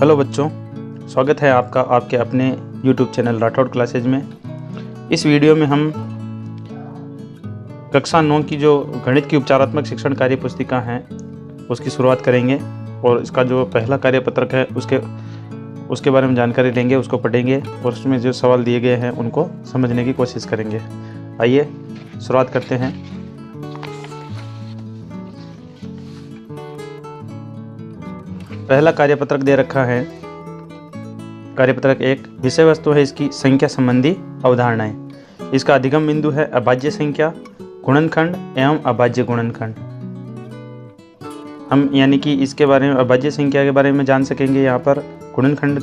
Hello बच्चों, स्वागत है आपका आपके अपने YouTube चैनल राठौड़ क्लासेज में। इस वीडियो में हम कक्षा 9 की जो गणित की उपचारात्मक शिक्षण कार्य पुस्तिका हैं उसकी शुरुआत करेंगे और इसका जो पहला कार्यपत्रक है उसके बारे में जानकारी लेंगे, उसको पढ़ेंगे और उसमें जो सवाल दिए गए हैं उनको समझने की कोशिश करेंगे। आइए शुरुआत करते हैं। पहला कार्यपत्रक दे रखा है, कार्यपत्रक 1। विषय वस्तु है इसकी संख्या संबंधी अवधारणाएं। इसका अधिगम बिंदु है अभाज्य संख्या, गुणनखंड एवं अभाज्य गुणनखंड। हम यानी कि इसके बारे में अभाज्य संख्या के बारे में जान सकेंगे, यहाँ पर गुणनखंड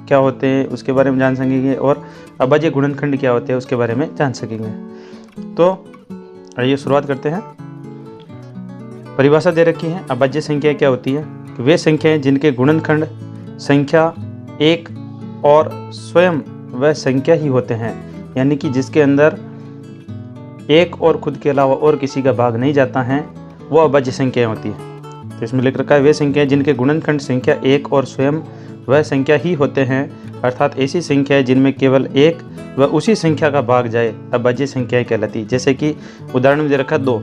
क्या होते हैं उसके बारे में जान सकेंगे और अभाज्य गुणनखंड क्या होते हैं उसके बारे में जान सकेंगे। तो आइए शुरुआत करते हैं। परिभाषा दे रखी है, अभाज्य संख्या क्या होती है? वे संख्याएं जिनके गुणनखंड संख्या एक और स्वयं वह संख्या ही होते हैं, यानी कि जिसके अंदर एक और खुद के अलावा और किसी का भाग नहीं जाता है, वो अभाज्य संख्याएं होती है। तो इसमें लिख रखा है वे संख्याएं जिनके गुणनखंड संख्या एक और स्वयं वह संख्या ही होते हैं, अर्थात ऐसी संख्याएं जिनमें केवल एक व उसी संख्या का भाग जाए अभाज्य संख्याएं कहलाती। जैसे कि उदाहरण में दे रखा 2,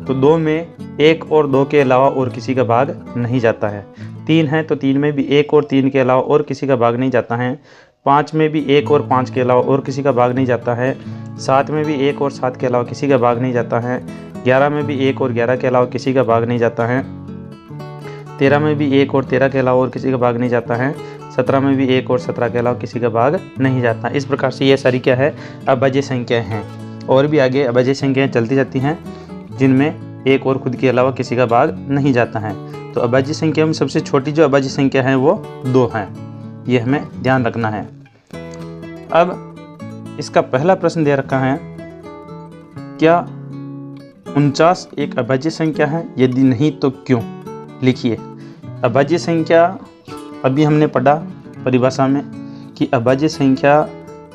तो 2 में एक और 2 के अलावा और किसी का भाग नहीं जाता है। 3 है तो 3 में भी एक और 3 के अलावा और किसी का भाग नहीं जाता है। 5 में भी एक और 5 के अलावा और किसी का भाग नहीं जाता है। 7 में भी एक और 7 के अलावा किसी का भाग नहीं जाता है। 11 में भी एक और 11 के अलावा किसी का भाग नहीं जाता है। 13 में भी एक और 13 के अलावा और किसी का भाग नहीं जाता है। 17 में भी एक और 17 के अलावा किसी का भाग नहीं जाता। इस प्रकार से ये सारी क्या है, अभाज्य संख्याएं हैं। और भी आगे अभाज्य संख्याएं चलती जाती हैं जिनमें एक और खुद के अलावा किसी का भाग नहीं जाता है। तो अभाज्य संख्या में सबसे छोटी जो अभाज्य संख्या है वो 2 है, ये हमें ध्यान रखना है। अब इसका पहला प्रश्न दे रखा है, क्या 49 एक अभाज्य संख्या है? यदि नहीं तो क्यों? लिखिए। अभाज्य संख्या अभी हमने पढ़ा परिभाषा में कि अभाज्य संख्या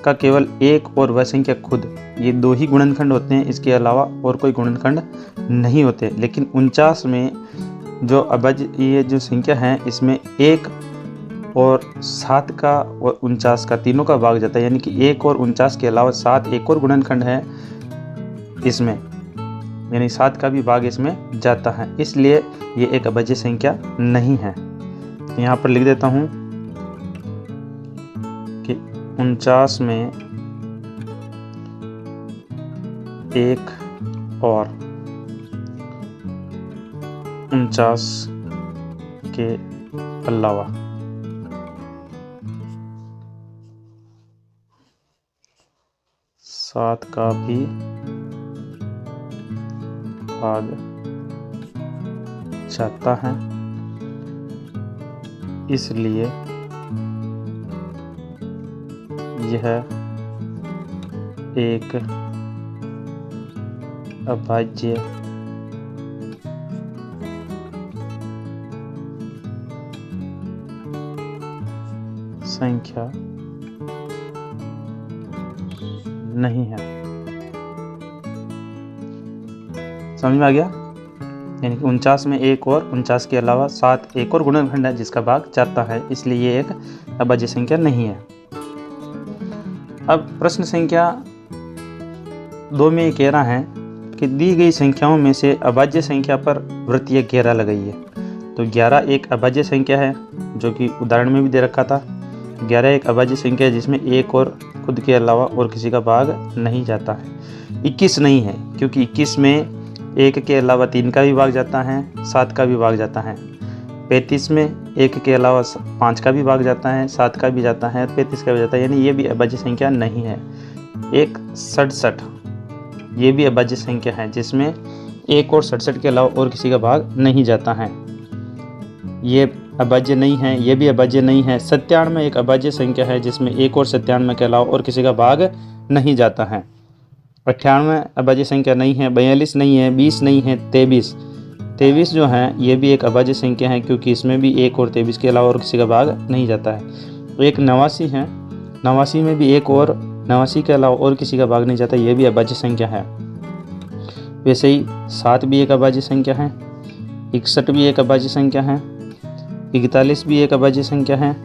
का केवल एक और वह संख्या खुद, ये 2 ही गुणनखंड होते हैं, इसके अलावा और कोई गुणनखंड नहीं होते। लेकिन 49 में जो अभाज्य ये जो संख्या है इसमें 1 और 7 का और 49 का तीनों का भाग जाता है, यानी कि 1 और 49 के अलावा 7 एक और गुणनखंड है इसमें, यानी 7 का भी भाग इसमें जाता है, इसलिए ये एक अभाज्य संख्या नहीं है। तो यहाँ पर लिख देता हूँ कि 49 में 1 और 49 के अलावा 7 का भी भाग जाता है, इसलिए यह एक अभाज्य संख्या नहीं है। समझ में आ गया? यानी कि 49 में 1 और 49 के अलावा 7 एक और गुणनखंड है जिसका भाग जाता है, इसलिए ये एक अभाज्य संख्या नहीं है। अब प्रश्न संख्या 2 में कह रहा है कि दी गई संख्याओं में से अभाज्य संख्या पर वृत्तीय घेरा लगाइए। तो 11 एक अभाज्य संख्या है, जो कि उदाहरण में भी दे रखा था। 11 एक अभाज्य संख्या है जिसमें एक और खुद के अलावा और किसी का भाग नहीं जाता है। 21 नहीं है, क्योंकि 21 में 1 के अलावा 3 का भी भाग जाता है, 7 का भी भाग जाता है। 35 में 1 के अलावा 5 का भी भाग जाता है, 7 का भी जाता है, 35 का भी जाता है, यानी ये भी अभाज्य संख्या नहीं है। 67 ये भी अभाज्य संख्या है जिसमें 1 और 67 के अलावा और किसी का भाग नहीं जाता है, ये अभाज्य नहीं है, ये भी अभाज्य नहीं है। 97 एक अभाज्य संख्या है जिसमें 1 और 97 के अलावा और किसी का भाग नहीं जाता है। 98 अभाज्य संख्या नहीं है। 42 नहीं है। 20 नहीं है। 23 जो है ये भी एक अभाज्य संख्या है, क्योंकि इसमें भी 1 और 23 के अलावा और किसी का भाग नहीं जाता है। एक 89 है। 89 में भी 1 और 89 के अलावा और किसी का भाग नहीं जाता, ये भी अभाज्य संख्या है। वैसे ही 7 भी एक अभाज्य संख्या है। 61 भी एक अभाज्य संख्या है। 41 भी एक अभाज्य संख्या है।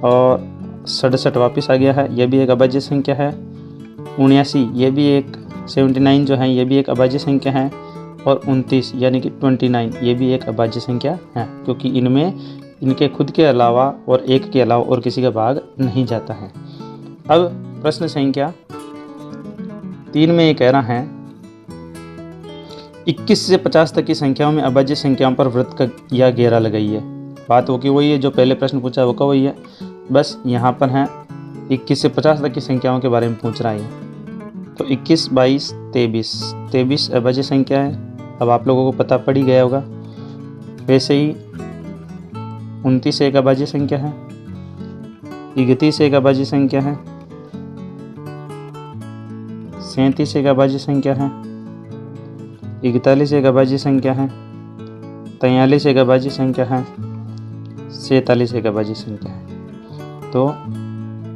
और 67 वापस आ गया है, ये भी एक अभाज्य संख्या है। 79 ये भी एक 79 जो है ये भी एक अभाज्य संख्या है। और 29 यानी कि 29 ये भी एक अभाज्य संख्या है, क्योंकि इनमें इनके खुद के अलावा और एक के अलावा और किसी का भाग नहीं जाता है। अब प्रश्न संख्या 3 में ये कह रहा है 21 से 50 तक की संख्याओं में अभाज्य संख्याओं पर वृत्त का या घेरा लगाइए। बात हो कि वही है जो पहले प्रश्न पूछा है वो का वही है, बस यहाँ पर है 21 से 50 तक की संख्याओं के बारे में पूछ रहा है। तो 21, 22, 23 अभाज्य संख्या है। अब आप लोगों को पता पड़ ही गया होगा। वैसे ही 29 एक अभाज्य संख्या है, 31 एक अभाज्य संख्या है, 37 एक अभाज्य संख्या है, 41 एक अभाज्य संख्या है, 43 एक अभाज्य संख्या है, 47 एक अभाज्य संख्या है। तो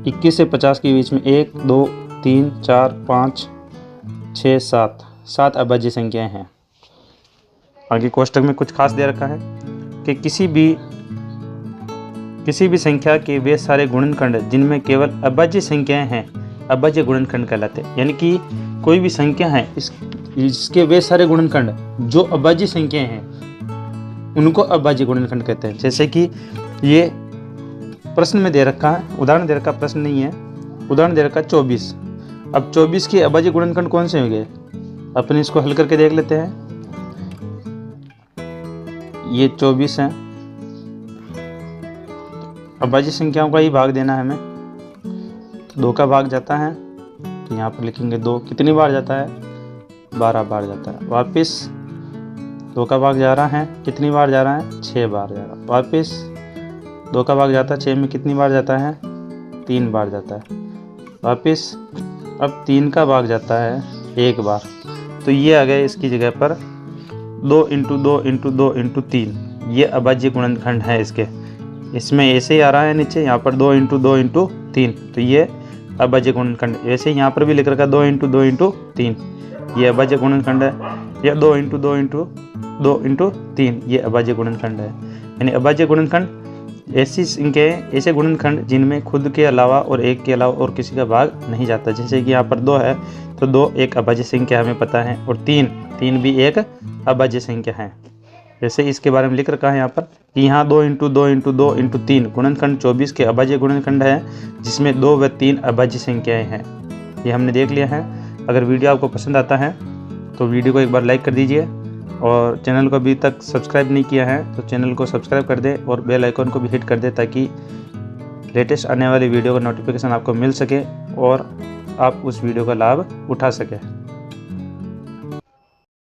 21 से 50 के बीच में 1, 2, 3, 4, 5, 6, 7 अभाज्य संख्याएं हैं। आगे कोष्टक में कुछ खास दे रखा है कि किसी भी संख्या के वे सारे गुणनखंड जिनमें केवल अभाज्य संख्याएं हैं अभाज्य गुणनखंड कहलाते हैं। यानी कि कोई भी संख्या है इसके वे सारे गुणनखंड जो अभाज्य संख्याएं हैं उनको अभाज्य गुणनखंड कहते हैं। जैसे कि ये प्रश्न में दे रखा है, उदाहरण दे रखा, प्रश्न नहीं है, उदाहरण दे रखा 24। अब 24 के अभाज्य गुणनखंड कौन से होंगे, अपने इसको हल करके देख लेते हैं। ये 24 है, अभाज्य संख्याओं का ही भाग देना है हमें। 2 का भाग जाता है तो यहाँ पर लिखेंगे 2, कितनी बार जाता है, 12 बार जाता है। वापस 2 का भाग जा रहा है, कितनी बार जा रहा है, 6 बार जा रहा है। वापस 2 का भाग जाता है 6 में, कितनी बार जाता है, 3 बार जाता है। वापस अब 3 का भाग जाता है 1 बार। तो ये आ गया इसकी जगह पर 2 × 2 × 2 × 3, ये अभाज्य गुणनखंड है इसके। इसमें ऐसे ही आ रहा है नीचे, यहाँ पर 2 × 2 × 3, तो ये अभाज्य गुणनखंड। ऐसे यहाँ पर भी लिख रखा 2 × 2 × 3, ये अभाज्य गुणनखंड है। या 2 × 2 × 2 × 3, ये अभाज्य गुणनखंड है। यानी अभाज्य गुणनखंड ऐसे गुणनखंड जिनमें खुद के अलावा और एक के अलावा और किसी का भाग नहीं जाता। जैसे कि यहाँ पर 2 है तो 2 एक अभाज्य संख्या हमें पता है, और 3 भी एक अभाज्य संख्या है। जैसे इसके बारे में लिख रखा है यहाँ पर कि यहाँ 2 × 2 × 2 × 3 गुणनखंड 24 के अभाज्य गुणनखंड है, जिसमें 2 व 3 अभाज्य संख्याएं हैं। ये हमने देख लिया है। अगर वीडियो आपको पसंद आता है तो वीडियो को एक बार लाइक कर दीजिए, और चैनल को अभी तक सब्सक्राइब नहीं किया है तो चैनल को सब्सक्राइब कर दे और बेल आइकन को भी हिट कर दे, ताकि लेटेस्ट आने वाली वीडियो का नोटिफिकेशन आपको मिल सके और आप उस वीडियो का लाभ उठा सकें।